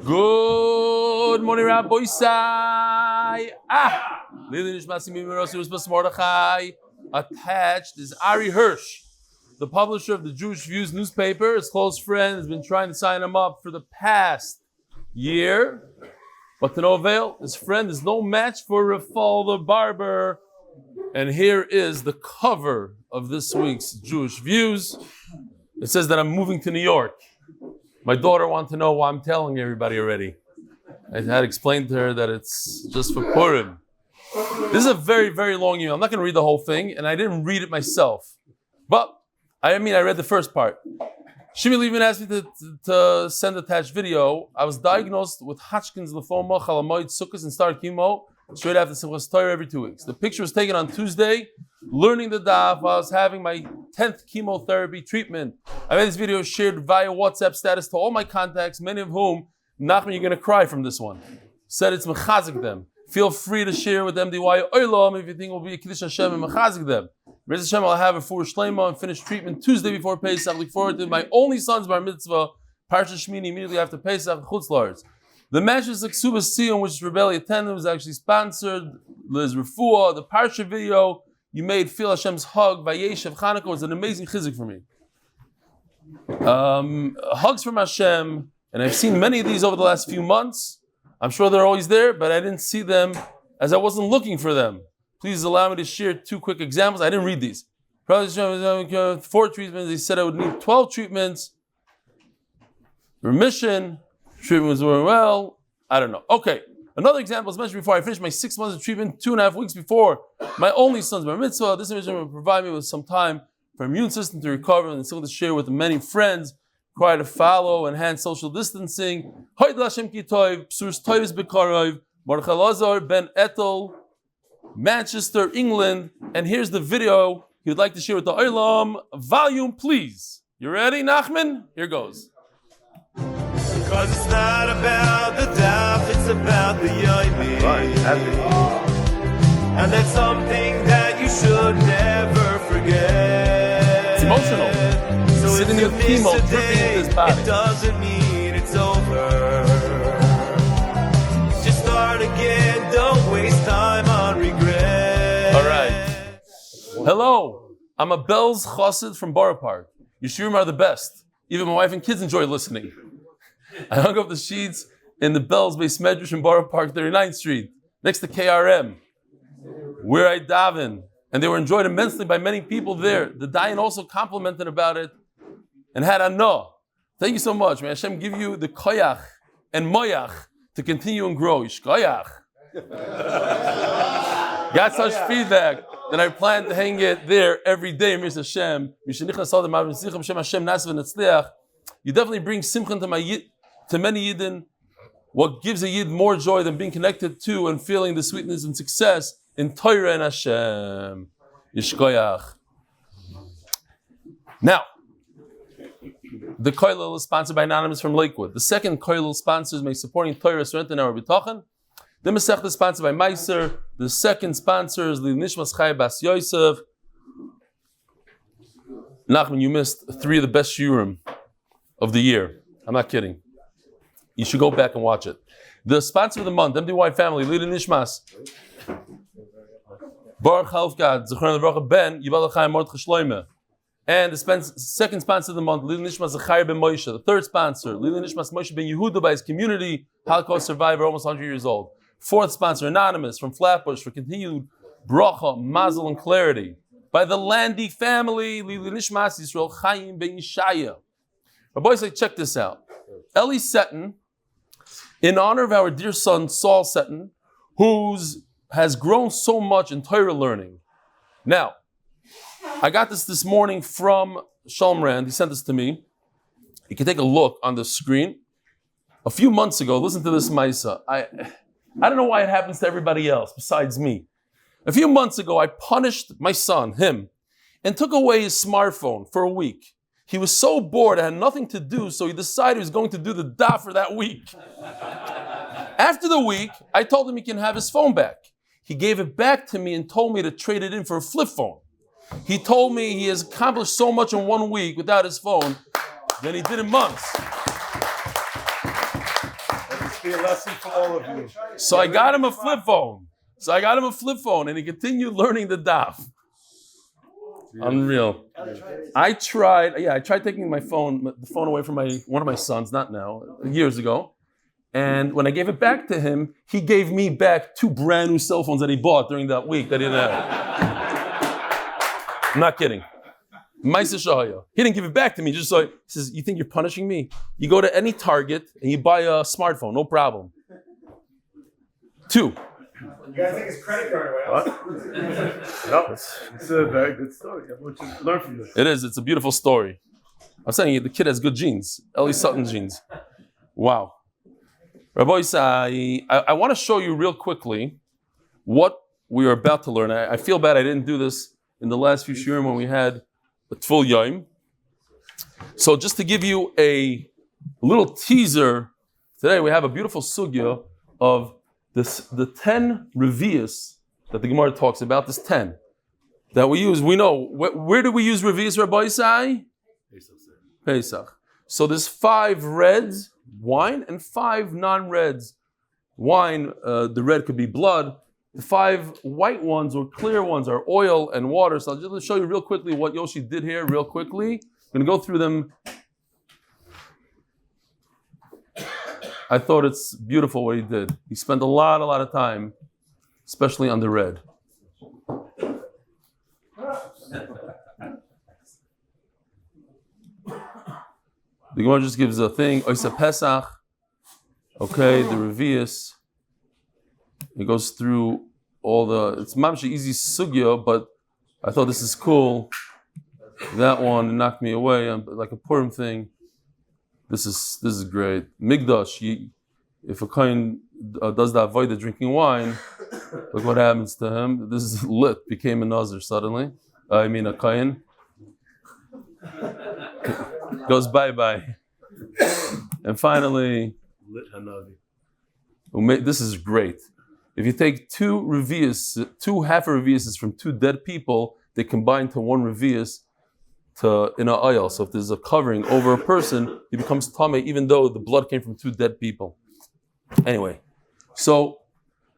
Good morning, Rabbi Sai. Leilu Nishmas Mordche. Attached is Aryeh Hirsch, the publisher of the Jewish Views newspaper. His close friend has been trying to sign him up for the past year, but to no avail. His friend is no match for Rafal the barber. And here is the cover of this week's Jewish Views. It says that I'm moving to New York. My daughter wants to know why I'm telling everybody already. I had explained to her that it's just for Purim. This is a very, very long email. I'm not going to read the whole thing, and I didn't read it myself. But, I read the first part. Shimi even asked me to send attached video. I was diagnosed with Hodgkin's lymphoma, chalamoid, sukkahs, and started chemo straight after Simcha's Torah every 2 weeks. The picture was taken on Tuesday, learning the daf while I was having my 10th chemotherapy treatment. I made this video shared via WhatsApp status to all my contacts, many of whom, Nachman, you're going to cry from this one. Said it's mechazik them. Feel free to share with MDY Olam if you think it will be a Kiddush Hashem and mechazik them. Be'ez Hashem, I'll have it for Shloima and finish treatment Tuesday before Pesach. Look forward to my only son's bar mitzvah, Parsha Shmini, immediately after Pesach, Chutz La'aretz. The Mashes Ksuba Sion, which Rebelli attended, was actually sponsored. Liz Refuah, the Parsha video you made, Feel Hashem's Hug, Vayeshev Chanukah, was an amazing chizik for me. Hugs from Hashem, and I've seen many of these over the last few months. I'm sure they're always there, but I didn't see them as I wasn't looking for them. Please allow me to share 2 quick examples. I didn't read these. 4 treatments. They said I would need 12 treatments. Remission. Treatments were well. I don't know. Okay. Another example was mentioned before. I finished my 6 months of treatment 2.5 weeks before my only son's bar mitzvah. This image will provide me with some time for immune system to recover and still to share with many friends. Required to follow, enhance social distancing. Mordche Ben Etel, Manchester, England. And here's the video he would like to share with the Olam. Volume, please. You ready, Nachman? Here goes. Because it's not about the daf, it's about the Yomi. And that's something that you should never forget. It's emotional. So sitting with chemo dripping in his body. It doesn't mean it's over. Just start again, don't waste time on regret. All right. Hello, I'm a Bells Chassid from Borough Park. Your shiurim are the best. Even my wife and kids enjoy listening. I hung up the sheets in the Bells Beis Medrash in Borough Park, 39th Street, next to KRM, where I daven, and they were enjoyed immensely by many people there. The Dayan also complimented about it and had Ano. Thank you so much. May Hashem give you the koyach and moyach to continue and grow. Yishkoyach. Got such feedback that I plan to hang it there every day. Mir Hashem. You definitely bring Simcha to many Yidden. What gives a Yid more joy than being connected to and feeling the sweetness and success in Torah and Hashem. Yishkoyach. Now, the Koilel is sponsored by Anon Ymous from Lakewood. The second Koilel sponsors my supporting Torah, strengthen our bitachon. The Masechta is sponsored by Maaser. The second sponsor is the Nishmas Chai Bas Yosef. Nachman, you missed 3 of the best shiurim of the year. I'm not kidding. You should go back and watch it. The sponsor of the month, MDY Family, Eli Nishmas. Boruch Helfgott, Zechariah Ben, ybl'c Mordche Shloima. And the second sponsor of the month, Leilu Nishmas Zechariah ben Moshe. The third sponsor, Leilu Nishmas Moshe ben Yehuda by his community, Holocaust survivor, almost 100 years old. Fourth sponsor, Anon Ymous from Flatbush for continued bracha, mazel, and clarity. By the Landy Family, Leilu Nishmas Israel Chaim ben Yeshעי. My boys, like, check this out. Eli Setton, in honor of our dear son Saul Setton, who has grown so much in Torah learning. Now, I got this morning from Shalom Rand. He sent this to me. You can take a look on the screen. A few months ago, listen to this Maaser. I don't know why it happens to everybody else besides me. A few months ago, I punished my son, him, and took away his smartphone for a week. He was so bored, I had nothing to do, so he decided he was going to do the daf for that week. After the week, I told him he can have his phone back. He gave it back to me and told me to trade it in for a flip phone. He told me he has accomplished so much in 1 week without his phone than he did in months. Be a lesson for all of you. So I got him a flip phone. And he continued learning the daf. Unreal. I tried taking the phone away from one of my sons, not now, years ago. And when I gave it back to him, he gave me back 2 brand new cell phones that he bought during that week that he didn't have. I'm not kidding. Maaser Shloima. He didn't give it back to me, just so he says, you think you're punishing me? You go to any Target and you buy a smartphone, no problem. 2. You guys take his credit card away. What? No, it's a very good story. Everyone should learn from this. It is. It's a beautiful story. I'm saying the kid has good genes. Eli Setton genes. Wow. Rabbi Yisai, I want to show you real quickly what we are about to learn. I feel bad I didn't do this in the last few shiurim when we had a Tful Yom. So just to give you a little teaser, today we have a beautiful sugya of the 10 revius that the Gemara talks about, this 10 that we use. We know, where do we use revius, Rabbi Yisai? Pesach. So there's 5 reds, wine, and 5 non-reds. Wine, the red could be blood. The 5 white ones or clear ones are oil and water. So I'll just show you real quickly what Yoshi did here, real quickly. I'm going to go through them. I thought it's beautiful what he did. He spent a lot of time, especially on the red. The Gemara just gives a thing, Oisa Pesach, okay, the Revius. It goes through all it's mamshi easy sugya, but I thought this is cool. That one knocked me away, like a Purim thing. This is great. Migdash, if a kohen does that avodah drinking wine, look what happens to him. This is lit, became a Nazir suddenly. A kohen. Goes bye-bye. And finally, this is great. If you take 2 revius, 2 half reviuses from 2 dead people, they combine to 1 revius in an oil. So if there's a covering over a person, he becomes tamei, even though the blood came from 2 dead people. Anyway, so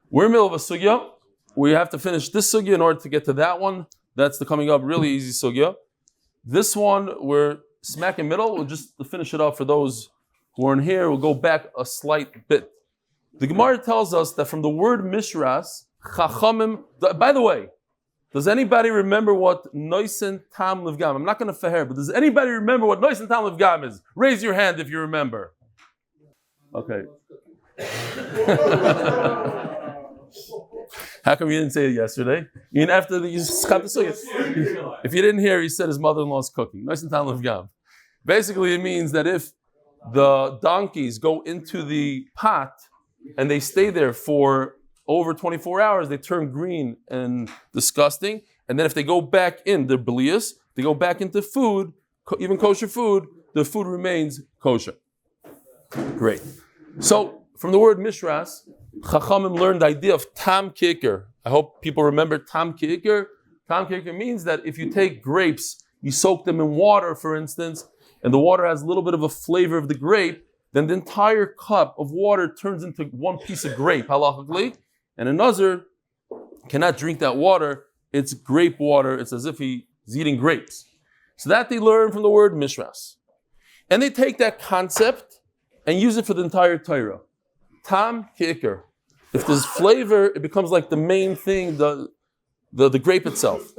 we're in the middle of a sugya. We have to finish this sugya in order to get to that one. That's the coming up really easy sugya. This one, we're smack in the middle. We'll just finish it up for those who aren't here. We'll go back a slight bit. The Gemara tells us that from the word mishras, chachamim. By the way, does anybody remember what noisen tam livgam? I'm not going to faher, but does anybody remember what noisen tam livgam is? Raise your hand if you remember. Okay. How come you didn't say it yesterday? You mean after you if you didn't hear, he said his mother-in-law's cooking. Noisen tam livgam. Basically, it means that if the donkeys go into the pot and they stay there for over 24 hours, they turn green and disgusting. And then if they go back in, they're blias, they go back into food, even kosher food, the food remains kosher. Great. So, from the word mishras, Chachamim learned the idea of tam kicker. I hope people remember tam kicker. Tam kicker means that if you take grapes, you soak them in water, for instance, and the water has a little bit of a flavor of the grape, then the entire cup of water turns into one piece of grape, halachically, and a Nazir cannot drink that water. It's grape water. It's as if he's eating grapes. So that they learn from the word mishras. And they take that concept and use it for the entire Torah. Tam kicker. If there's flavor, it becomes like the main thing, the grape itself.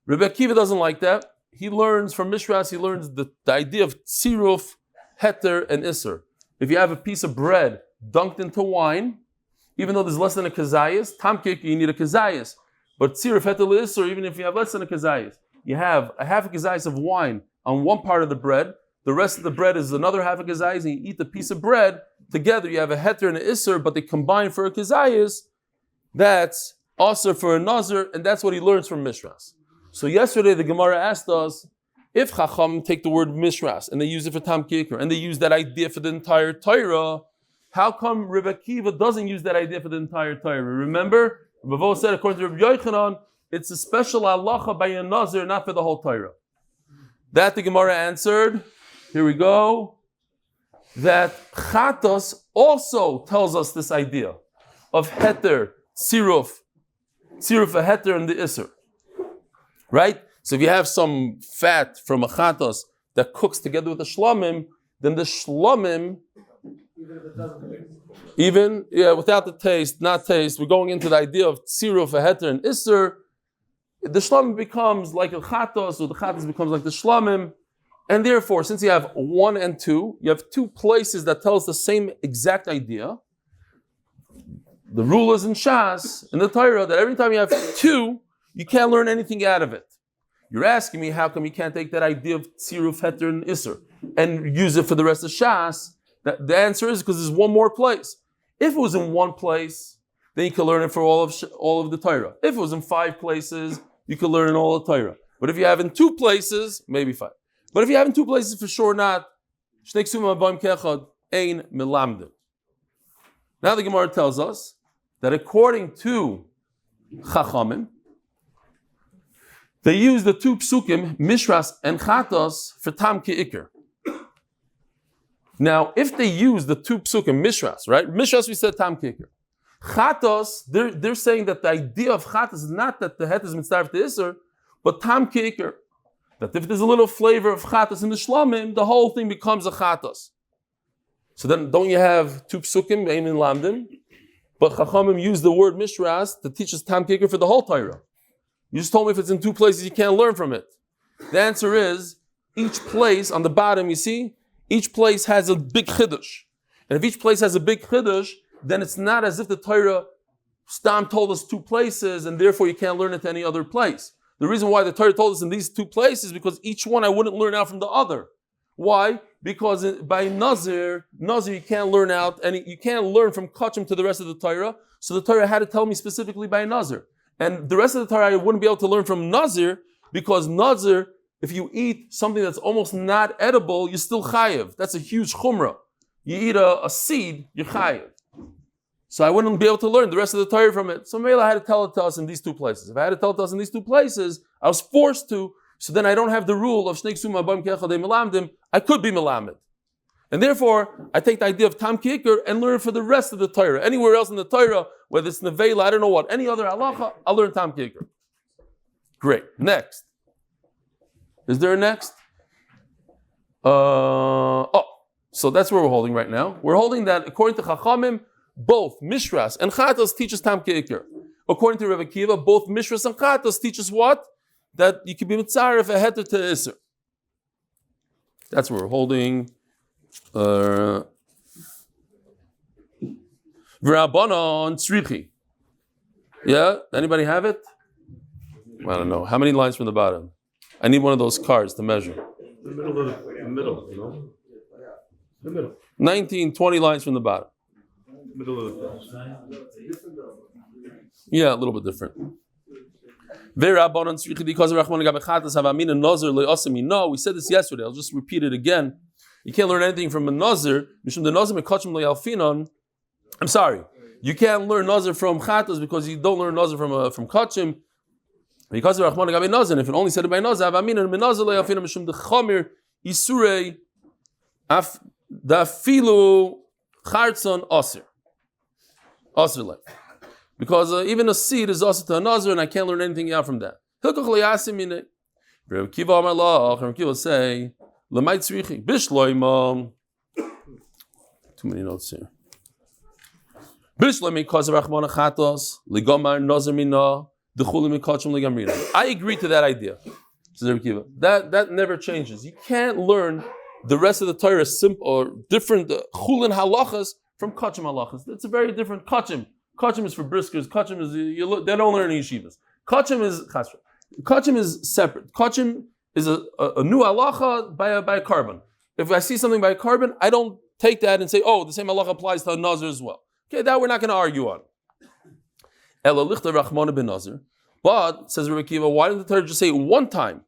Rebbe Akiva doesn't like that. He learns from mishras, he learns the idea of tziruf, heter, and isser. If you have a piece of bread dunked into wine, even though there's less than a kazayas, tam kicker, you need a kazayas. But tziruf, heter, isser, even if you have less than a kazayas, you have a half a kazayas of wine on one part of the bread, the rest of the bread is another half a kazayas, and you eat the piece of bread together. You have a heter and an isser, but they combine for a kazayas. That's also for a nazir, and that's what he learns from mishras. So yesterday the Gemara asked us, if Chacham take the word mishras and they use it for tam kicker and they use that idea for the entire Torah, how come Rebbe Akiva doesn't use that idea for the entire Torah? Remember, Rebbe said according to Rebbe Yochanan, it's a special halacha by a Nazir, not for the whole Torah. That the Gemara answered. Here we go. that chatos also tells us this idea of heter, tziruf a heter and the iser. Right? So if you have some fat from a chatos that cooks together with the shlomim, then the shlomim, even without the taste, not taste, we're going into the idea of tziruf a heter and iser. The shlomim becomes like a chatos, or the chatos becomes like the shlomim. And therefore, since you have 1 and 2, you have 2 places that tell us the same exact idea. The rule is in Shas, in the Torah, that every time you have 2, you can't learn anything out of it. You're asking me, how come you can't take that idea of tziruf, heter, and iser and use it for the rest of Shas? The answer is because there's one more place. If it was in 1 place, then you could learn it for all of the Torah. If it was in 5 places, you could learn all the Torah. But if you have in 2 places, maybe 5. But if you have in 2 places, for sure not. Now the Gemara tells us that according to Chachamim, they use the 2 psukim, Mishras and Chatos, for Tam Ke'ikr. Now, if they use the 2 psukim, Mishras, right? Mishras, we said Tam Ke'ikr. Chatos, they're saying that the idea of Chatos is not that the het is mitzvah to Isser, but Tam Ke'ikr. That if there's a little flavor of chatos in the shlomim, the whole thing becomes a chatos. So then, don't you have 2 psukim, Eimin Lamdim? But Chachamim use the word Mishras to teach us Tam Ke'ikr for the whole Torah. You just told me if it's in 2 places, you can't learn from it. The answer is, each place, on the bottom, you see, each place has a big chiddush. And if each place has a big chiddush, then it's not as if the Torah Stam told us 2 places, and therefore you can't learn it to any other place. The reason why the Torah told us in these 2 places is because each one I wouldn't learn out from the other. Why? Because by Nazir you can't learn out, and you can't learn from Kachim to the rest of the Torah. So the Torah had to tell me specifically by Nazir. And the rest of the Torah I wouldn't be able to learn from Nazir, because Nazir, if you eat something that's almost not edible, you're still chayiv. That's a huge chumrah. You eat a seed, you're chayiv. So I wouldn't be able to learn the rest of the Torah from it. So Mela had to tell it to us in these 2 places. If I had to tell it to us in these 2 places, I was forced to, so then I don't have the rule of Shnei Ksuma Bam Kechadei Melamdim. I could be Melamed. And therefore, I take the idea of Tam Ke'ikr and learn for the rest of the Torah. Anywhere else in the Torah, whether it's Nevela, I don't know what, any other halacha, I'll learn Tam Ke'ikr. Great. Next. Is there a next? So that's where we're holding right now. We're holding that according to Chachamim, both Mishras and Chatos teach us Tam Ke'ikr. According to Rav Akiva, both Mishras and Chatos teach us what? That you can be mitzaref a heter to iser. That's where we're holding. V'Rabbanon tzrichi. Yeah? Anybody have it? I don't know. How many lines from the bottom? I need one of those cards to measure. The middle, you know? The middle. 19, 20 lines from the bottom. Middle of the page. Yeah, a little bit different. We said this yesterday. I'll just repeat it again. You can't learn anything from a Nazir. I'm sorry. You can't learn Nazir from Chatos because you don't learn Nazir from Kachim. Because of Rahman Gabi Nazir, if it only said it by Nazir, because even a seed is also to a Nazir, and I can't learn anything out from that. Rav Kiva will say, Shloima. Too many notes here. I agree to that idea, says Rav Kiva. That never changes. You can't learn the rest of the Torah simple or different chulin halachas from kachim halachas. It's a very different kachim. Kachim is for briskers. Kachim is they don't learn in yeshivas. Kachim is separate. Kachim is a new halacha by a carbon. If I see something by a carbon, I don't take that and say, oh, the same halacha applies to a Nazir as well. Okay, that we're not going to argue on. Ela lichta rachmana ben Nazir. But, says Rav Akiva, why didn't the Torah just say one time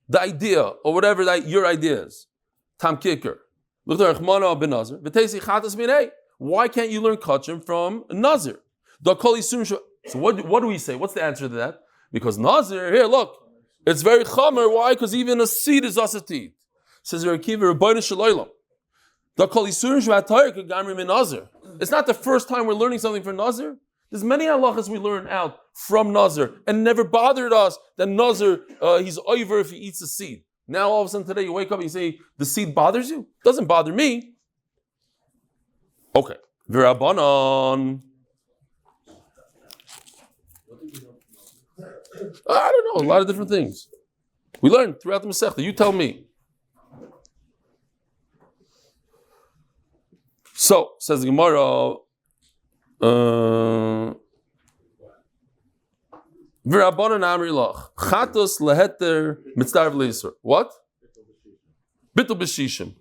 the idea or whatever your idea is? Tam Ke'ikr. Lichta rachmana ben Nazir. V'teisi chatas minei. Why can't you learn kachim from Nazir? So what do we say? What's the answer to that? Because Nazir, here, look, it's very chamer. Why? Because even a seed is asa to eat. Says Rav Akiva, Rebbeinu Shalom. It's not the first time we're learning something from Nazir. There's many halachas we learn out from Nazir and never bothered us that Nazir, he's over if he eats a seed. Now all of a sudden today you wake up and you say, the seed bothers you? It doesn't bother me. Okay. V'Rabbanan. I don't know, a lot of different things. We learn throughout the Masechta. You tell me. So, says the Gemara, V'Rabbanan amri lach, chatos leheter mitzdarv leisur. What? Bittul b'shishim.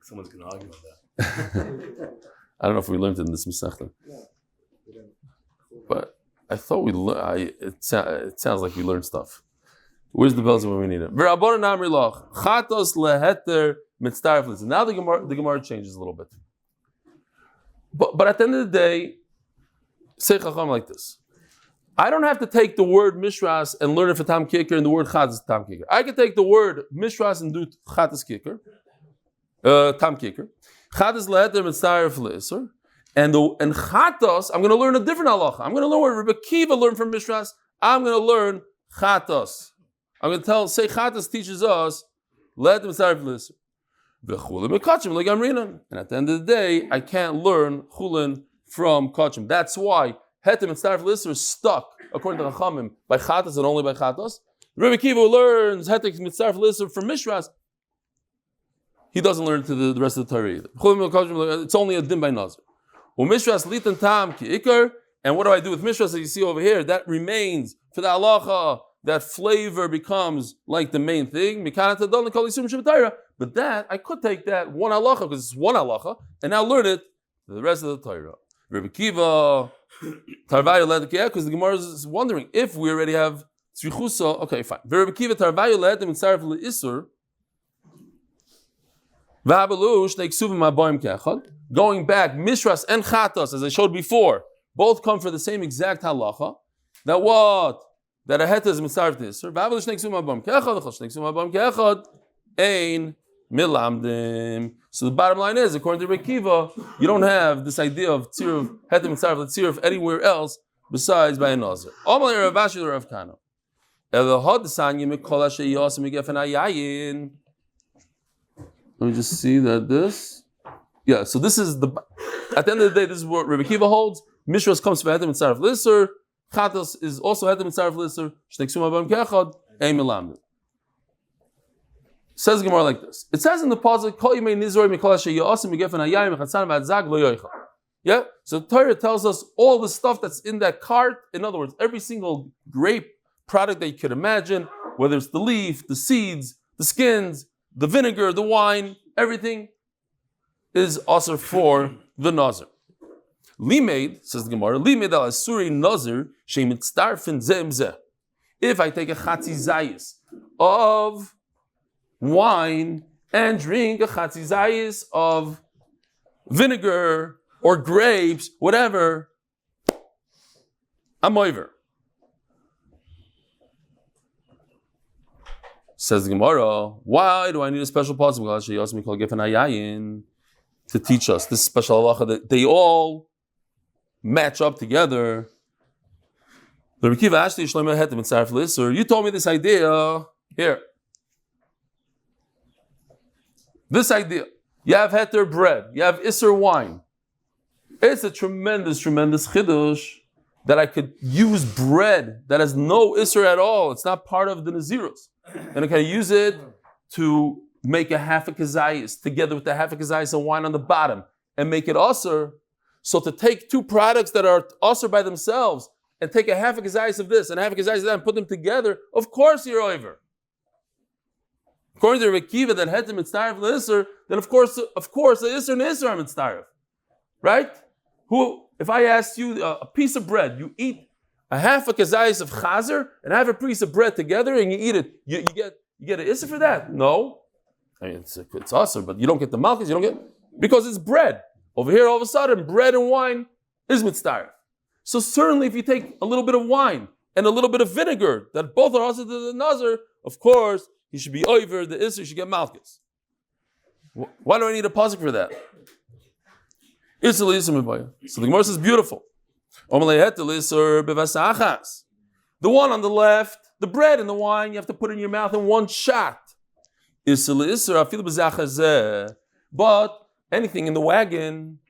Someone's going to argue about that. I don't know if we learned it in this Masechta. But I thought we learned, it sounds like we learned stuff. Where's the bells when we need it? V'Rabbanan amri lach, chatos leheter mitzdarv leisur. Now the Gemara changes a little bit. But at the end of the day, say Chacham like this. I don't have to take the word Mishras and learn it for Tam Kicker and the word Chatas Tam Kicker. I can take the word Mishras and do Chatas Kicker, Tam Kicker. Chatas Leheter Mitzayir F'Leisur. And Chatas, I'm going to learn a different halacha. I'm going to learn what Rebbe Kiva learned from Mishras. I'm going to learn Chatas. I'm going to say Chatas teaches us Leheter Mitzayir F'Leisur. And at the end of the day, I can't learn chulin from kachim. That's why hetem and starf lister is stuck, according to Chachamim, by chatas and only by chatas. Rebbe Kiva learns hetem and starf lister from Mishras. He doesn't learn to the rest of the Torah either. It's only a din by Nazir. Mishras litan tam ki ikar. And what do I do with Mishras that you see over here? That remains for the halacha. That flavor becomes like the main thing. But that, I could take that one halacha, because it's one halacha, and now learn it for the rest of the Torah. Rebbe Kiva, Tarvayu Ledekeh, because the Gemara is wondering, if we already have Tzrichusa, okay, fine. Rebbe Kiva, Tarvayu Ledekeh, Mitzaref Le'isur, V'abelush, Ne'ksuvim Aboim Kechad, going back, Mishras and Chatas, as I showed before, both come for the same exact halacha, that what? That a heta is mitzaref tisur. V'avelush neksum abam keechad, v'chol neksum abam keechad, ein milamdim. So the bottom line is, according to Rebbe Kiva, you don't have this idea of tzir of heta mitzaref l'tzir anywhere else besides by a nazir. Amalei Rav Ashi Rav Kana. Elohad desanya mikol asher yosem migefen ayayin. Let me just see that this. Yeah, so this is the. At the end of the day, this is what Rebbe Kiva holds. Mishras comes from heta mitzaref l'tzir. Chatos is also hetem mitzaref l'isur. Shneksum abam kechad ein milamdim. Says Gemara like this. It says in the pasuk, Kol yimei nizroi mikol asher ya'asim migefen hayayim v'chatzan v'adzag lo yoichal. Yeah. So the Torah tells us all the stuff that's in that cart. In other words, every single grape product that you could imagine, whether it's the leaf, the seeds, the skins, the vinegar, the wine, everything is also for the Nazir. Limeid, says the Gemara, Limeid al Asuri Nazir, Shemitztarfin Zemzeh. If I take a chatzi zayis of wine and drink a chatzi zayis of vinegar or grapes, whatever, I'm over. Says the Gemara, why do I need a special possible to teach us this special halacha that they all match up together? You told me this idea here. This idea. You have heter bread. You have iser wine. It's a tremendous, tremendous chidush that I could use bread that has no iser at all. It's not part of the Nazirus. And I can use it to make a half a kazayis together with the half a kazayis of wine on the bottom and make it aser. So to take two products that are aser by themselves and take a half a kazayis of this and a half a kazayis of that and put them together, of course you're over. According to Rebbe Kiva that hetem mitzaref l'isser, then of course the isser and the isser are mitzaref. Right? If I asked you a piece of bread, you eat a half a kazayis of chazer and have a piece of bread together and you eat it, you get an isser for that? No. I mean, it's awesome, but you don't get the malchus, because it's bread. Over here, all of a sudden, bread and wine is mitzaref. So certainly if you take a little bit of wine and a little bit of vinegar, that both are also to the Nazir, of course, he should be over the Isser, he should get Malchus. Why do I need a pasuk for that? So the Gemara says beautiful. The one on the left, the bread and the wine, you have to put in your mouth in one shot. But anything in the wagon,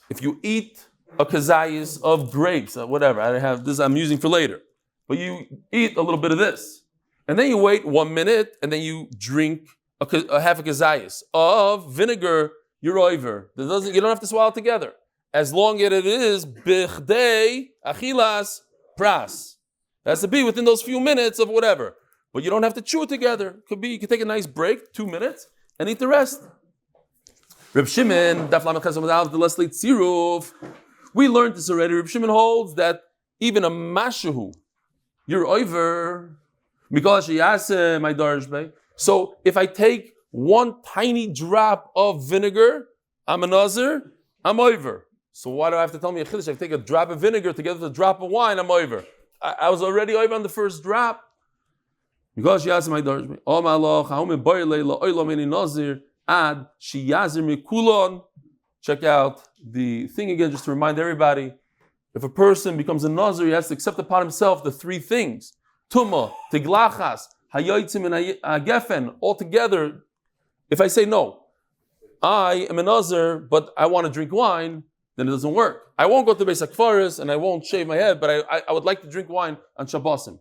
if you eat a kazayas of grapes, whatever, I have this I'm using for later, but you eat a little bit of this, and then you wait 1 minute, and then you drink a half a kazayas of vinegar, you're over. You don't have to swallow it together. As long as it is bichdei achilas pras. It has to be within those few minutes of whatever. But you don't have to chew it together. Could be you can take a nice break, 2 minutes, and eat the rest. Reb Shimon, Daf Yomi the Leslie Tziruf. We learned this already. Reb Shimon holds that even a mashahu, you're over. So if I take one tiny drop of vinegar, I'm a Nazir, I'm over. So why do I have to tell me a chiddush? I take a drop of vinegar together with a drop of wine, I'm over. I was already over on the first drop. Check out the thing again, just to remind everybody. If a person becomes a Nazir, he has to accept upon himself the three things. Tumah, tiglachas, hayotzim, and gefen, all together. If I say no, I am a Nazir, but I want to drink wine, then it doesn't work. I won't go to Beis HaKfaris and I won't shave my head, but I would like to drink wine on Shabbosim.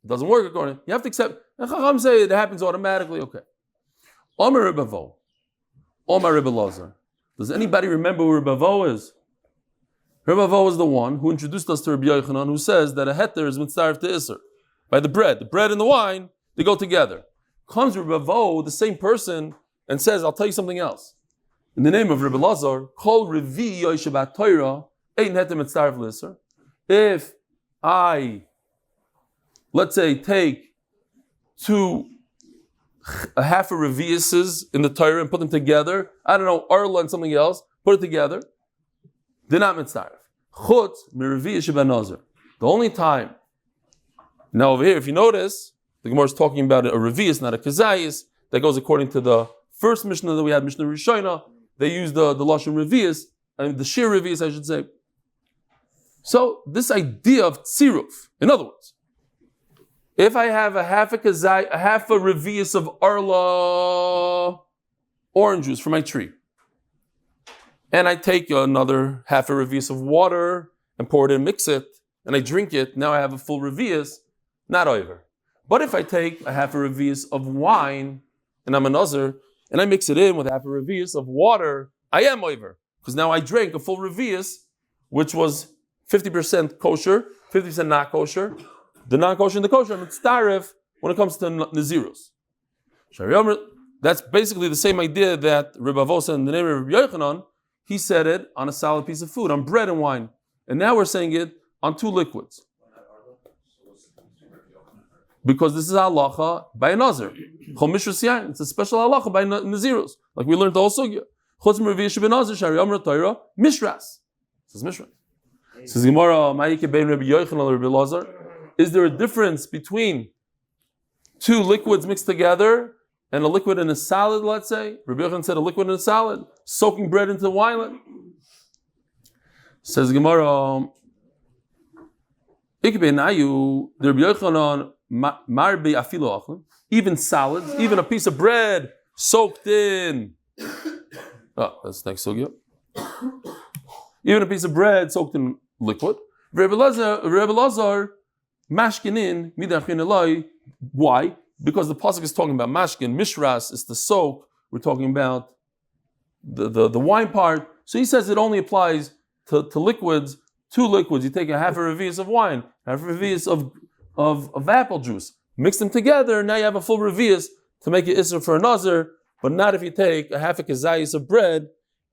It doesn't work according. You have to accept. And Chacham say it happens automatically. Okay. Omer Rebavo, Omer Rebelazar. Does anybody remember who Rebavo is? Rebavo is the one who introduced us to Rabbi Yochanan, who says that a heter is mitzaref to Isser. By the bread and the wine, they go together. Comes Rebavo, the same person, and says, I'll tell you something else. In the name of Rabbi Lazar, Kol Revi Yoshebat Torah, Ein Heter Mitzaref L'Isser. If I, let's say, take a half a reviuses in the Torah and put them together, I don't know, Arla and something else, put it together, they're not Mitzaref. Chutz Merevi Yoshebat Nazir. The only time, now over here, if you notice, the Gemara is talking about a revius, not a kazayis. That goes according to the first Mishnah that we had, Mishnah Rishona. They used the lashon revius, and the shir revius, I should say. So this idea of tziruf, in other words, if I have a half a revius of arla orange juice from my tree, and I take another half a revius of water and pour it in, mix it, and I drink it, now I have a full revius, not over. But if I take a half a revius of wine, and I'm a Nazir, and I mix it in with half a revius of water, I am over. Because now I drank a full revius, which was 50% kosher, 50% not kosher. The non-kosher and the kosher, and it's tarif when it comes to Nazirus. That's basically the same idea that Rebbe Avo said in the name of Rabbi Yochanan. He said it on a solid piece of food, on bread and wine. And now we're saying it on two liquids. Because this is halacha by a Nazir. It's a special halacha by Nazirus. Like we learned also. Mishras. Says Mishras. Says Gemara, is there a difference between two liquids mixed together and a liquid in a salad, let's say? Rabbi Yochanan said a liquid in a salad, soaking bread into wine. Says Gemara, even salads, even a piece of bread soaked in. Oh, that's next sugya. Even a piece of bread soaked in liquid. Rebbe Lazar, mashkin midachin eloi. Why? Because the pasuk is talking about mashkin. Mishras is the soak. We're talking about the wine part. So he says it only applies to liquids. Two liquids. You take a half a revius of wine, half a revius of apple juice, mix them together. Now you have a full revius to make it isra for a nazir. But not if you take a half a kazayis of bread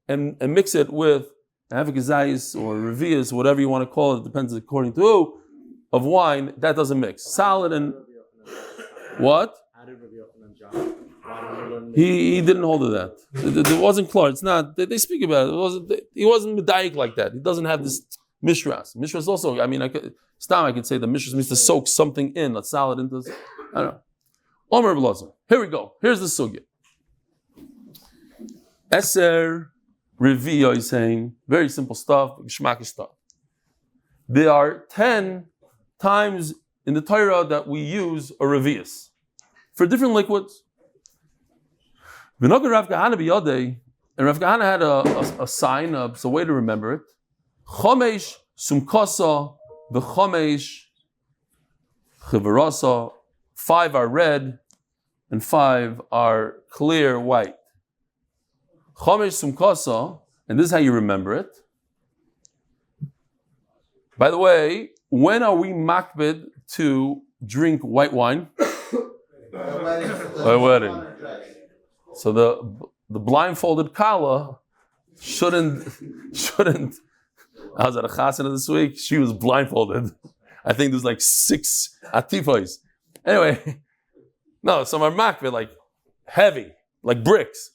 and mix it with a half a kazayis or revius, whatever you want to call it, depends according to who, of wine. That doesn't mix. Salad and what? He didn't hold to that. It wasn't clear. It's not. They speak about it. He wasn't medayik like that. He doesn't have this mishras. Mishras also. I mean, I could say the mishras means to soak something in a salad into. I don't know. Omer Blazer. Here we go. Here's the sugya. Eser Reviya is saying, very simple stuff, geschmacky stuff. There are 10 times in the Torah that we use a Reviyas for different liquids. V'nogan Rav Kahana b'yodei, and Rav Kahana had a sign, a way to remember it. Chomesh sumkasa v'chomesh chivarasa. 5 are red and 5 are clear white. Chomesh sumkasa, and this is how you remember it. By the way, when are we makbid to drink white wine? By wedding. So the blindfolded kala shouldn't. I was at a chasana this week. She was blindfolded. I think there's like 6 atifos. Anyway, no, some are makbid like heavy, like bricks.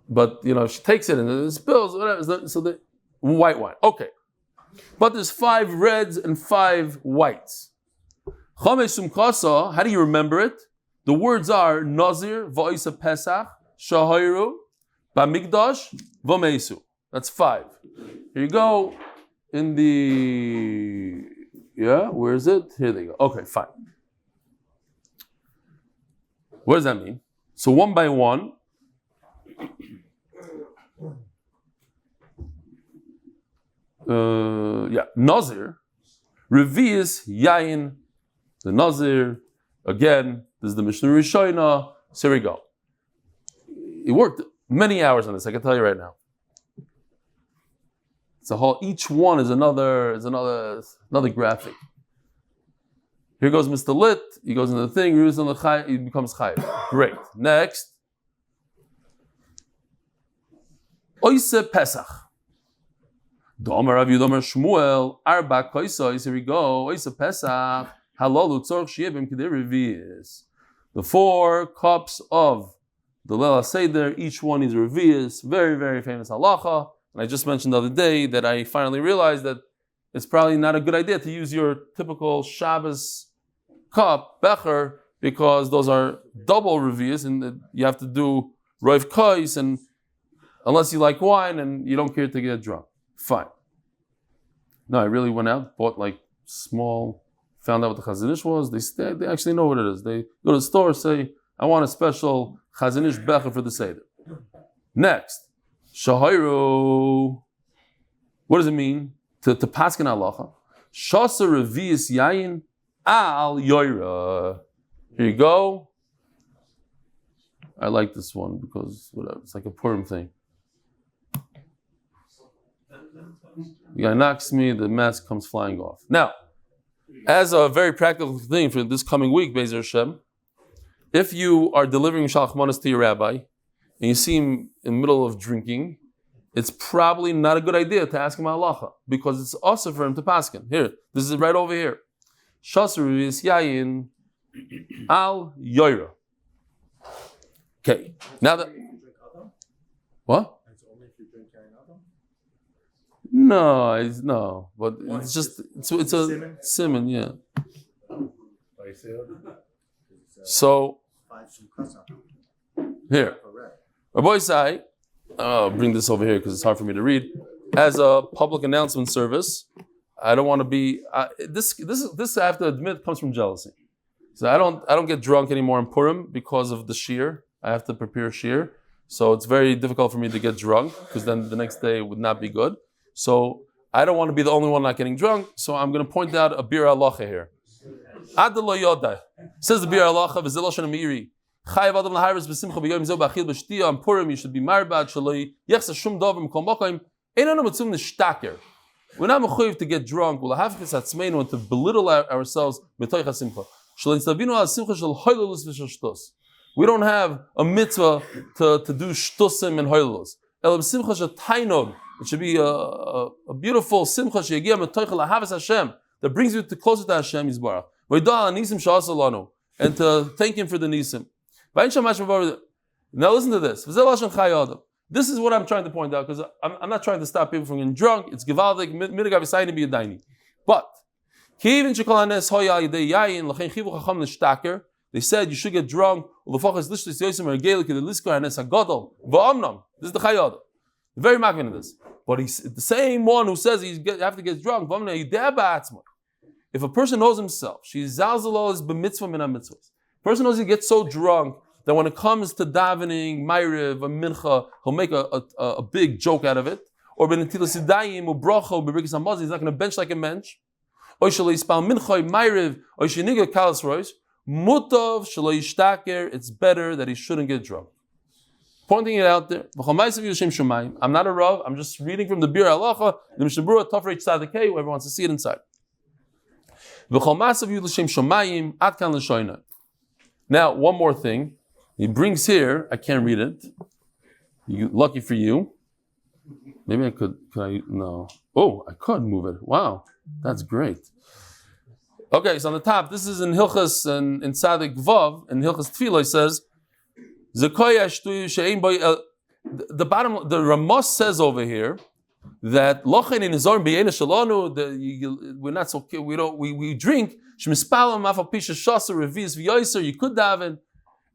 But she takes it and it spills, whatever. So the white wine. Okay. But there's 5 reds and 5 whites. Chomesh sumkasa, how do you remember it? The words are Nazir, Va'isa Pesach, Shahayru, Bamigdash, V'meisu. That's 5. Here you go in the, where is it? Here they go. Okay, fine. What does that mean? So one by one, Nazir, Revius, Yayin, the Nazir, again, this is the Mishnah Rishona, so here we go. It worked many hours on this, I can tell you right now. It's a whole, each one is another graphic. Here goes Mr. Lit, he goes into the thing, he becomes Chai. Great. Next. Oise Pesach. Domer Rav Yudomer Shmuel, Arba Koisois, here we go. Oise Pesach, Halalu Tzorch Shiebim Kedei Revius. The 4 cups of the Leil Seder, each one is Revius. Very, very famous halacha. And I just mentioned the other day that I finally realized that it's probably not a good idea to use your typical Shabbos cup, becher, because those are double Revius and you have to do Roiv Kois, and unless you like wine and you don't care to get drunk. Fine. No, I really went out, bought like small, found out what the Chazanish was. They actually know what it is. They go to the store, say, I want a special Chazanish becher for the Seder. Next, Shahayru. What does it mean? To paskin halacha. Shasa revius yayin al yoira. Here you go. I like this one because whatever, it's like a Purim thing. The guy knocks me, the mask comes flying off. Now, as a very practical thing for this coming week, Be'ezer Hashem, if you are delivering Shalach Manas to your rabbi and you see him in the middle of drinking, it's probably not a good idea to ask him halacha because it's also for him to paskin. Here, this is right over here. Shasru is yayin al yoira. Okay, now that what? No, but it's just it's a simon, yeah. So here, Rabbi Yisai, I'll bring this over here because it's hard for me to read. As a public announcement service, I don't want to be. This I have to admit comes from jealousy. So I don't get drunk anymore in Purim because of the shir. I have to prepare shir, so it's very difficult for me to get drunk because then the next day would not be good. So I don't want to be the only one not getting drunk. So I'm going to point out a bir halacha here. Adelo Yoda says the bir halacha v'zilosh amiri. Chayav adam laharis b'simcha b'yom zeh b'achil b'shtiya on Purim. You should be marbad shaloi yechsa shum dov m'kol mokaim. Einanu mitzum nishtaker. We're not mechuyev to get drunk. We'll have to and to belittle ourselves b'toich hasimcha. Shaloi tzavinu al simcha shel hoylulus v'shel shtos. We don't have a mitzvah to do shtusim and hoylulus. El b'simcha shel tainog. It should be a beautiful simcha sheyagia metoich lahavas Hashem that brings you closer to Hashem Yisbarach. And to thank Him for the nisim. Now listen to this. This is what I'm trying to point out because I'm not trying to stop people from getting drunk. It's givaldik midigav yisayni biyadayni. But the they said you should get drunk. This is the Chayada. Very magnificent in this. But he's the same one who says you have to get drunk. If a person knows himself, she's zalzalo is b'mitzvah min ha-mitzvahs. Person knows he gets so drunk that when it comes to davening, Ma'ariv, or Mincha, he'll make a big joke out of it. Or b'netilas yadayim, or bracha, or b'brikas hamazon, he's not going to bench like a mensch. Or shelo yispal Mincha, Ma'ariv, or sheniga kalas roish. Mutov shelo yishtaker, it's better that he shouldn't get drunk. Pointing it out there. I'm not a Rav, I'm just reading from the Bir Halacha, the Mishnah Berurah, Tafrei Tzaddik Hey, whoever wants to see it inside. Now, one more thing. He brings here, I can't read it. Lucky for you. Maybe I could no. Oh, I could move it. Wow, that's great. Okay, so on the top, this is in Hilchas and in Tzadik Vav, in Hilchas Tefillah, it says, the bottom, the Ramos says over here that we're not so we drink you could daven,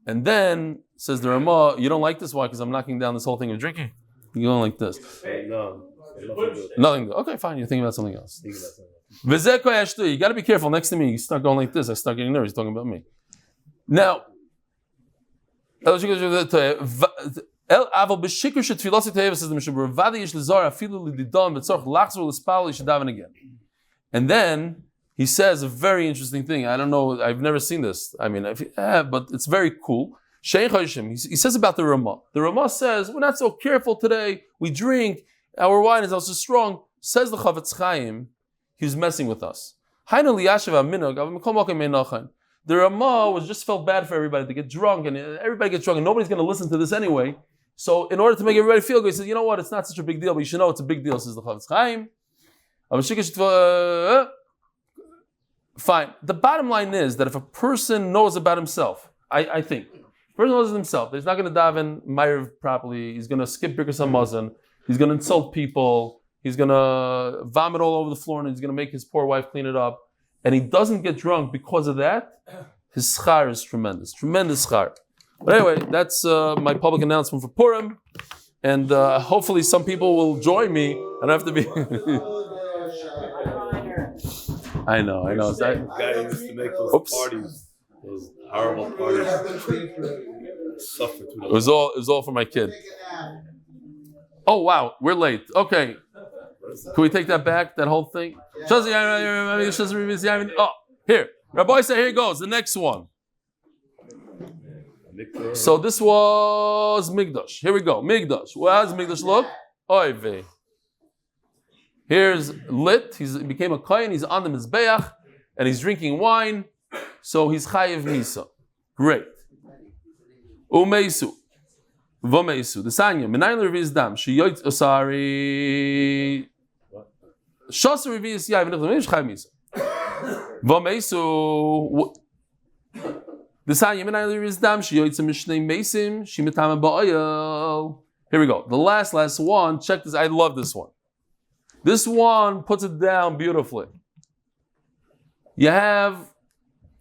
and then says the Ramah, you don't like this, why? Because I'm knocking down this whole thing of drinking. You don't like this. No, nothing. Okay, fine. You're thinking about something else. You got to be careful. Next to me, you start going like this. I start getting nervous. He's talking about me. Now. Says the again. And then he says a very interesting thing. I don't know, I've never seen this. I mean, but it's very cool. He says about the Ramah. The Ramah says, we're not so careful today. We drink. Our wine is also strong. Says the Chaim, he was messing with us. The Ramah was just felt bad for everybody to get drunk, and everybody gets drunk, and nobody's going to listen to this anyway. So, in order to make everybody feel good, he says, you know what, it's not such a big deal, but you should know it's a big deal, says the Chaim. Fine. The bottom line is that if a person knows about himself, I think, if a person knows himself, he's not going to daven Ma'ariv properly, he's going to skip Birkas HaMazon, he's going to insult people, he's going to vomit all over the floor, and he's going to make his poor wife clean it up, and he doesn't get drunk because of that, his schar is tremendous schar. But anyway, that's my public announcement for Purim, and hopefully some people will join me, and I have to be... I know. That guy used to make those parties, those horrible parties. Suffer too. It was all for my kid. Oh wow, we're late. Okay, can we take that back? That whole thing. Oh, here, Rabbi said, here goes the next one. So this was Migdash. Here we go. Migdash. How does Migdash look? Oy vey. Here's lit. He became a kohen. He's on the mizbeach and he's drinking wine. So he's chayiv misa. Great. Umeisu. Vomeisu. The sanya. Menayin levi's dam. Sheyoyt osari. Shas revi's yav. V'nechlam chayiv misa. Vomeisu. The sanya. Menayin levi's dam. Sheyoyt mishnei meisim. Shimitama ba'oyel. Here we go. The last one. Check this. I love this one. This one puts it down beautifully. You have,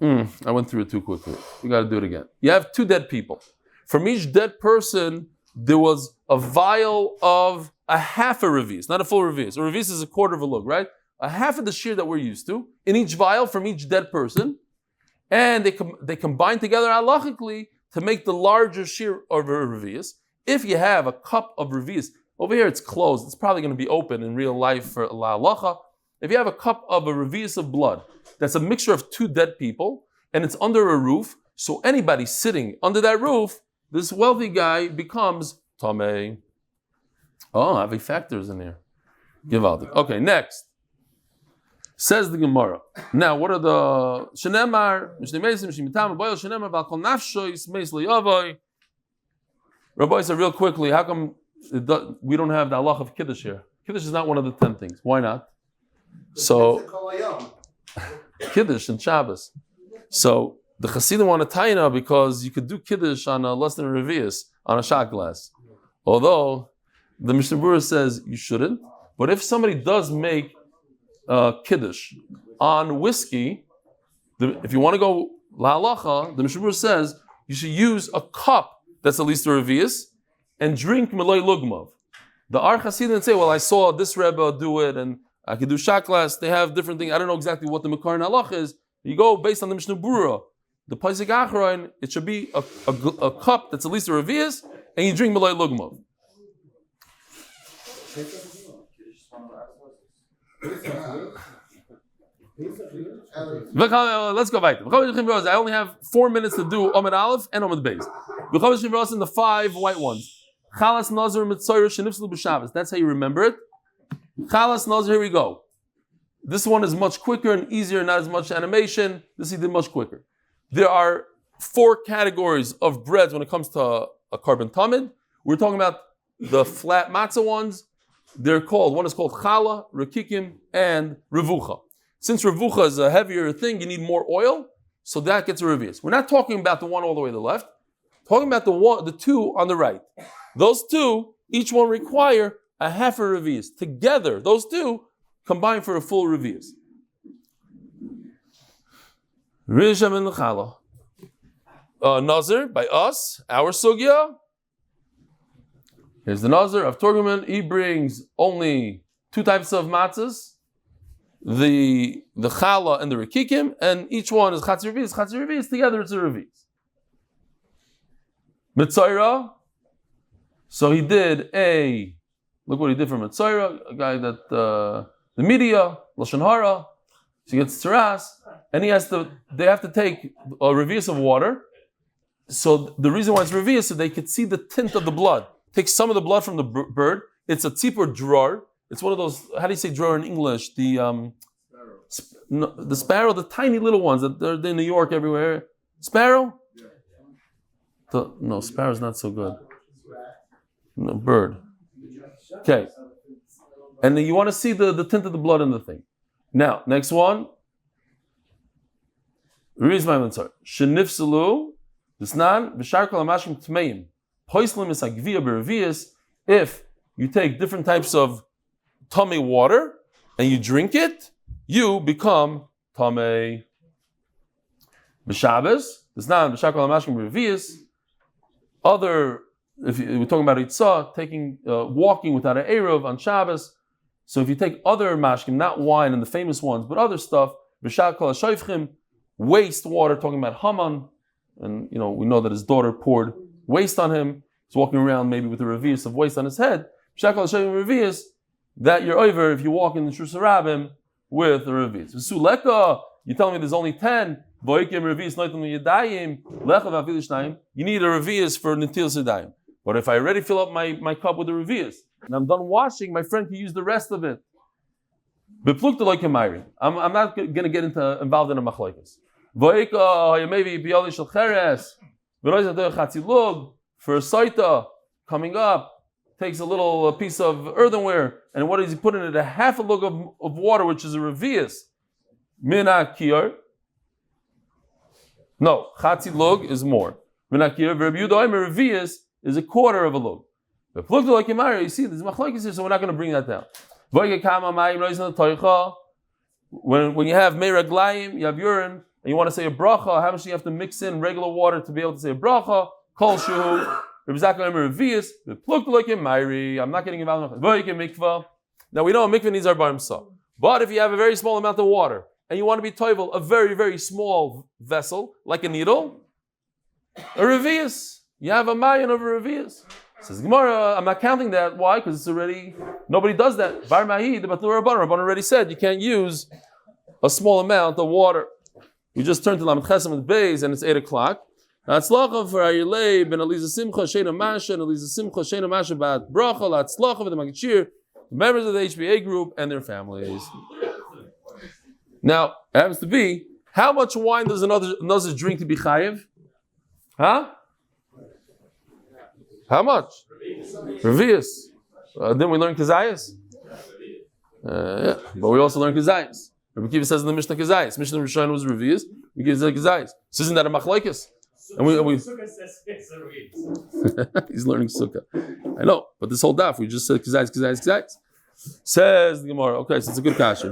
I went through it too quickly. We got to do it again. You have 2 dead people. From each dead person, there was a vial of a half a revius, not a full revius. A revius is a quarter of a lug, right? A half of the shear that we're used to in each vial from each dead person, and they combine together halachically to make the larger shear of a revius. If you have a cup of revius. Over here it's closed. It's probably going to be open in real life for Hatzlacha. If you have a cup of a revius of blood, that's a mixture of 2 dead people, and it's under a roof, so anybody sitting under that roof, this wealthy guy becomes Tameh. Oh, Avi factors in here. Givaldi. Okay, next. Says the Gemara. Now, what are the Shenemar, Mishnei Meisim, Shimitam, Boil Shenemar, Valkol Nafshois, Meis Le'yavoi. Rabbi said real quickly, how come we don't have the halach of Kiddush here? Kiddush is not one of the 10 things. Why not? So, Kiddush and Shabbos. So, the Chassidim want a taina because you could do Kiddush on a less than a revius, on a shot glass. Although, the Mishnah Berurah says you shouldn't. But if somebody does make Kiddush on whiskey, if you want to go La'alacha, the Mishnah Berurah says you should use a cup that's at least a revius and drink meloi lugmav. The Ar Chasidim say, well, I saw this Rebbe do it, and I could do shaklas. They have different things. I don't know exactly what the Makar and Halach is. You go based on the Mishnah Berurah. The Paisik Achron, it should be a cup that's at least a revius, and you drink meloi lugmav. Let's go back. I only have 4 minutes to do Amud Aleph and Amud Beis. In the 5 white ones. Chalas Nazir Mitzayr Shenifslu B'Shabbos. That's how you remember it. Chalas Nazir. Here we go. This one is much quicker and easier, not as much animation. This he did much quicker. There are 4 categories of breads when it comes to a carbon tamid. We're talking about the flat matzah ones. They're called, one is called challah, rekikim, and revucha. Since revucha is a heavier thing, you need more oil, so that gets a revius. We're not talking about the one all the way to the left. Talking about the 2 on the right. Those 2, each one require a half a revius. Together, those 2 combine for a full revius. Risham and challah. Nazir, by us, our sugya. Here's the Nazir of Torguman. He brings only 2 types of matzahs, the challah and the rekikim, and each one is chatzi revius. Together it's a revius. Mitzayra. So he did look what he did for Mitzayra, a guy that the media lashon hara. So he gets tzaras, and they have to take a revius of water. So the reason why it's revius, so they could see the tint of the blood. Take some of the blood from the bird. It's a tzipor drawer. It's one of those, how do you say drawer in English? The sparrow, the tiny little ones that they're in New York everywhere. Sparrow? No, sparrow's not so good. No, bird. Okay. And then you want to see the tint of the blood in the thing. Now, next one. Shenifsalu, Bisnan, Bisharkal Amashim Tmeim. If you take different types of tummy water and you drink it, you become tummy. B'Shabbos, Bisnan, Bisharkal Amashim Revius. If we're talking about Itzah, walking without an Erev on Shabbos. So if you take other mashkim, not wine and the famous ones, but other stuff, B'Shakal HaShoifchim, waste water, talking about Haman, and we know that his daughter poured waste on him. He's walking around maybe with a revius of waste on his head. B'Shakal HaShoifchim revius, that you're over if you walk in the Shus Harabim with a revius. V'Suleka, you tell me there's only 10. You need a revius for Netilas Yadayim. But if I already fill up my cup with the revius and I'm done washing, my friend can use the rest of it. I'm not going to get involved in a machlokes. For a saita coming up, takes a little piece of earthenware, and what does he put in it? A half a lug of water, which is a revius. Mina kiyar. No, chatzi lug is more. Mina kiyar. Revius is a quarter of a lug. You see, there's machlokes here, so we're not going to bring that down. When you have meiraglayim, you have urine, and you want to say a bracha, how much do you have to mix in regular water to be able to say a bracha? Kol shuhu, revius, I'm not getting involved. Now we know a mikveh needs our bar himself. But if you have a very small amount of water, and you want to be toivel, a very, very small vessel, like a needle, a revius. You have a mayan of a revius. Says Gemara, I'm not counting that. Why? Because it's already, nobody does that. Bar Mahi, the Batur Rabban already said you can't use a small amount of water. We just turned to Lamed Chesem and Beis, and it's 8 o'clock. Hatzlacha for Aryeh Leib and Aliza Simcha, Sheina Masha, and Aliza Simcha, Sheina Masha, Bat Bracha, Hatzlacha for the Magachir, members of the HBA Group and their families. Now, it happens to be, how much wine does another drink to be chayiv? Huh? How much? Revius. Didn't we learn Kazayas? Yeah, but we also learn Kazayas. Rabbi Kiva says in the Mishnah Kazayas. Mishnah Rishon was Revius. We give Kazayas. So isn't that a machlokes? And we he's learning Sukkah. I know, but this whole daf we just said Kazayas. Says the Gemara. Okay, so it's a good kasha.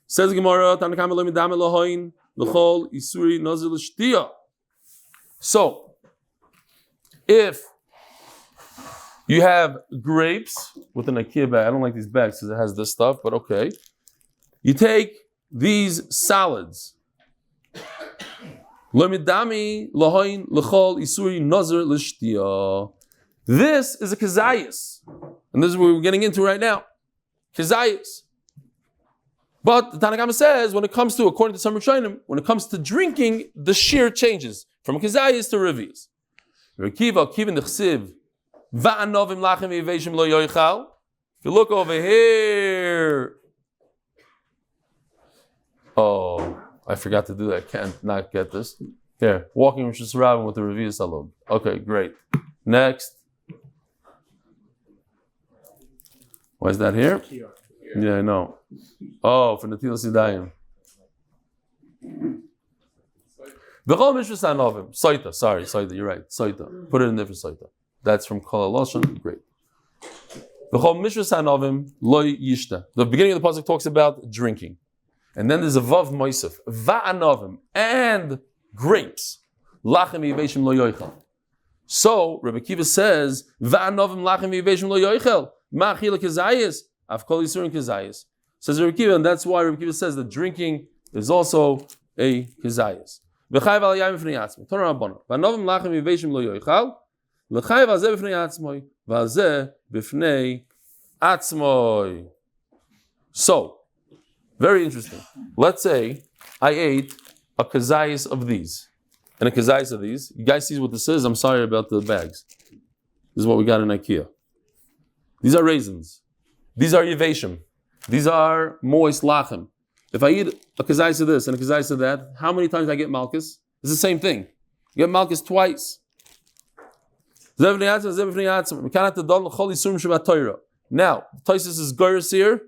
Says the Gemara. l'chol isuri nazir l'shtia. So, if you have grapes with an IKEA bag, I don't like these bags because it has this stuff, but okay. You take these salads. This is a kazayas. And this is what we're getting into right now. Kazayas. But the Tanakh says, when it comes to, according to some Rishonim, when it comes to drinking, the shear changes from kazayas to revias. If you look over here, oh, I forgot to do that. Can't not get this. Here, walking Rosh Hashanah with the revias alone. Okay, great. Next. Why is that here? Yeah, I know. Oh, for Natilas Yadayim. V'chol mishras hanovim. Soita, sorry, Soita, you're right. Soita. Put it in there for Soita. That's from Kol HaLashon. Great. V'chol mishras hanovim loy yishta. The beginning of the pasuk talks about drinking. And then there's a vav moisef. Va'anovim. And grapes. Lachem yiveshim lo yoichel. So, Rabbi Kiva says, Va'anovim lachem yiveshim lo yoichel. Ma'achila kezayis. Afkol yisurin kezayis. Says Rabbi Kiva, and that's why Rabbi Kiva says that drinking is also a kezayis. V'chayv al yayim v'fnei atzmoi. Torah Rabbana. Va'anovim lachem yiveshim lo yoichel. L'chayv al zeh b'fnei atzmoi. V'al b'fnei atzmoi. So, very interesting. Let's say I ate a kazayas of these and a kazayas of these. You guys see what this is? I'm sorry about the bags. This is what we got in IKEA. These are raisins. These are yeveshim. These are moist lachem. If I eat a kazayas of this and a kazayas of that, how many times I get malchus? It's the same thing. You get malchus twice. Now, Taisus is Goyers here.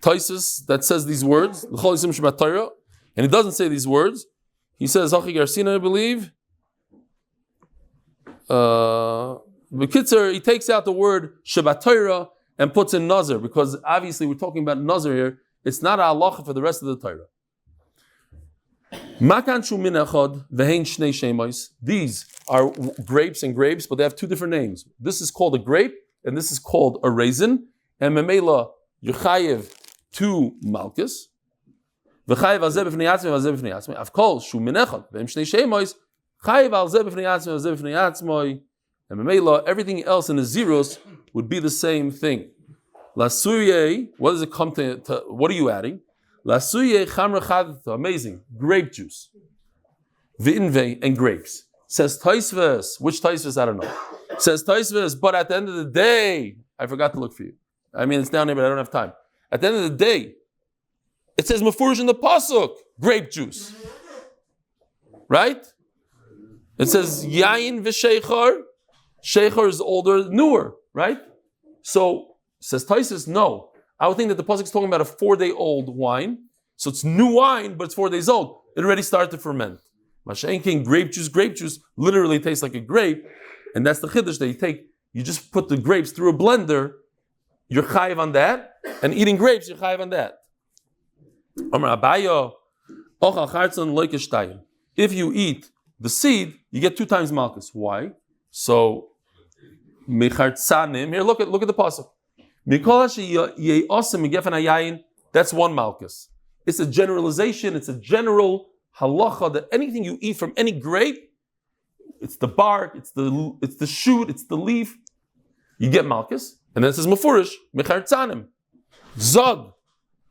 Taisus that says these words, and he doesn't say these words. He says, Hachi Garsina, I believe. B'kitzer, he takes out the word Shabbat Torah and puts in Nazir, because obviously we're talking about Nazir here. It's not a halacha for the rest of the Torah. These are grapes and grapes, but they have two different names. This is called a grape, and this is called a raisin. And Memela Yechayev to Malchus. V'chayev al zeh b'fnei atzmoi v'al zeh b'fnei atzmoi. Avkol shu minechad v'hem shnei shemois. Chayev al zeh b'fnei atzmoi v'al zeh b'fnei atzmoi. And Memela, everything else in the zeros would be the same thing. Lasuye, what does it come to what are you adding? Lasuye chamra chadata, amazing, grape juice. V'invei, and grapes. Says Taisves, which Taisves, I don't know. Says Taisves, but at the end of the day, I forgot to look for you. I mean, it's down there, but I don't have time. At the end of the day, it says Mefurish in the Pasuk, grape juice. Right? It says Yain v'sheichar. Sheichar is older, newer, right? So, says Taisus, no. I would think that the Pasuk is talking about a 4-day-old wine. So it's new wine, but it's 4 days old. It already started to ferment. Mashain King, grape juice literally tastes like a grape. And that's the chiddush that you just put the grapes through a blender, you're chayiv on that, and eating grapes, you're chayiv on that. If you eat the seed, you get 2 times malchus. Why? So, here, look at the pasuk. That's 1 malchus. It's a generalization, it's a general halacha that anything you eat from any grape, it's the bark, it's the shoot, it's the leaf, you get malchus. And then it says mefurish, mechartzanim, zog.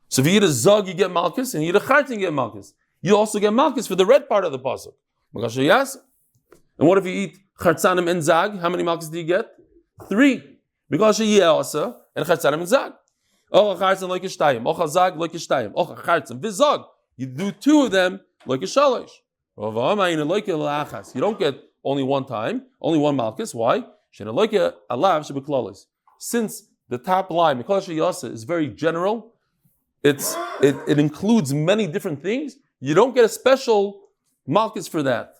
So if you eat a zog, you get malchus, and you eat a chartzan, you get malchus. You also get malchus for the red part of the pasuk. And what if you eat chartzanim and zag? How many malchus do you get? 3. Because also and chartzanim and zag. Oh, chartzan like a shtayim. Oh, zag like a shtayim. Oh, chartzan v'zag. You do 2 of them like a shalosh. You don't get only 1 time, only 1 malchus. Why? Since the top line, is very general, it includes many different things. You don't get a special malchus for that.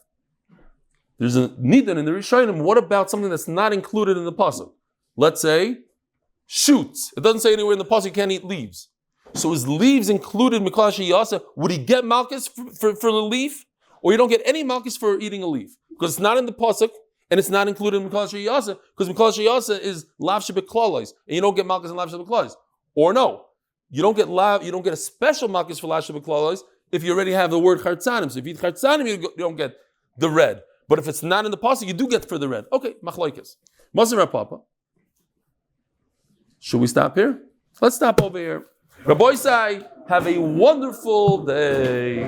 There's a nidan in the Rishonim. What about something that's not included in the pasuk? Let's say shoots. It doesn't say anywhere in the pasuk you can't eat leaves. So his leaves included Mikol Sheyasa. Would he get Malchus for the leaf? Or you don't get any Malchus for eating a leaf? Because it's not in the Pasuk, and it's not included in Mikol Sheyasa, because Mikol Sheyasa is Lav Shebeklolos, and you don't get Malchus in Lav Shebeklolos. Or no, you don't get a special Malchus for Lav Shebeklolos if you already have the word Chartzanim. So if you eat Chartzanim, you don't get the red. But if it's not in the Pasuk, you do get for the red. Okay, Machlokes. Maaser Papa. Should we stop here? Let's stop over here. Rabbi Yisai, have a wonderful day.